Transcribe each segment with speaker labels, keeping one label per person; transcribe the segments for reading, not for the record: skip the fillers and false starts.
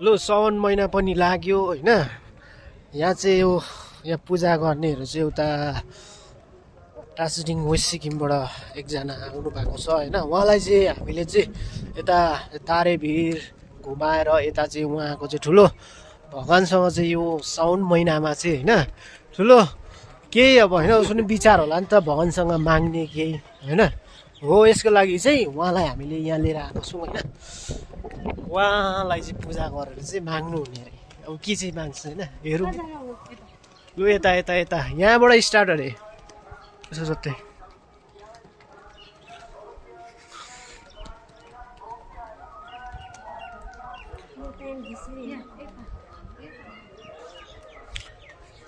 Speaker 1: लो साउन महिना पनि लाग्यो होइन। यहाँ चाहिँ यहाँ पूजा गर्नेहरू चाहिँ उता टासिडिङ वेस्ट सिक्किमबाट एकजना आउनु भएको छ होइन। उहाँलाई चाहिँ हामीले चाहिँ यता तारेभिर घुमाएर यता चाहिँ उहाँको चाहिँ ठुलो भगवान्सँग चाहिँ यो साउन महिनामा चाहिँ होइन ठुलो केही अब होइन उसको पनि विचार होला नि त भगवान्सँग माग्ने केही होइन हो। यसको लागि चाहिँ उहाँलाई हामीले यहाँ लिएर आएको छौँ होइन। उहाँलाई चाहिँ पूजा गरेर चाहिँ माग्नु हुने अरे। अब के चाहिँ माग्छ होइन हेरौँ। लु यता यता यता यहाँबाट स्टार्ट अरे यसो जस्तै।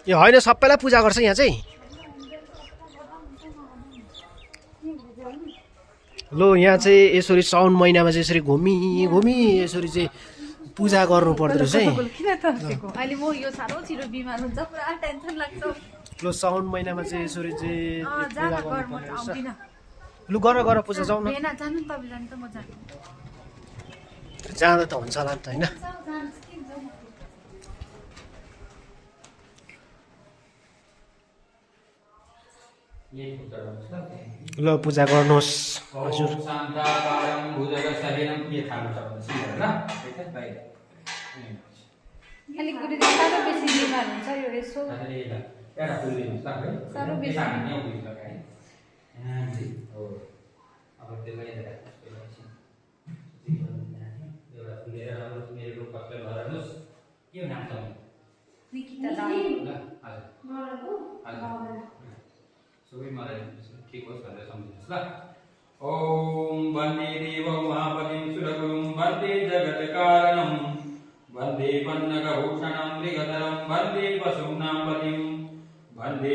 Speaker 1: यो होइन सबैलाई पूजा गर्छ यहाँ चाहिँ। लो यहाँ चाहिँ यसरी साउन महिनामा चाहिँ यसरी घुमी घुमी यसरी चाहिँ पूजा गर्नु पर्दो रहेछ है।
Speaker 2: अहिले म यो साह्रो छिटो बिमार हुन्छ पुरा टेन्सन लाग्छ।
Speaker 1: लु साउन महिनामा चाहिँ यसरी चाहिँ पूजा गर्नुपर्ने रहेछ। लु गर गर पूजा जाउँ न।
Speaker 2: जानु तपाईँ जानु त म जानु।
Speaker 1: जाँदा त हुन्छ होला नि त होइन। ल पूजा गर्नुहोस् हजुर।
Speaker 2: अलिक गुरुजी साह्रो बेसी बिमार हुन्छ यो यसो साह्रो बेसी
Speaker 3: सबै मलाई ठिक होस् भनेर सम्झिनुहोस् ल। ओम वन्दे देवं महापतिं सुरगुरुं वन्दे जगत्कारणं वन्दे पन्नगभूषणं मृगधरं वन्दे पशूनां पतिं वन्दे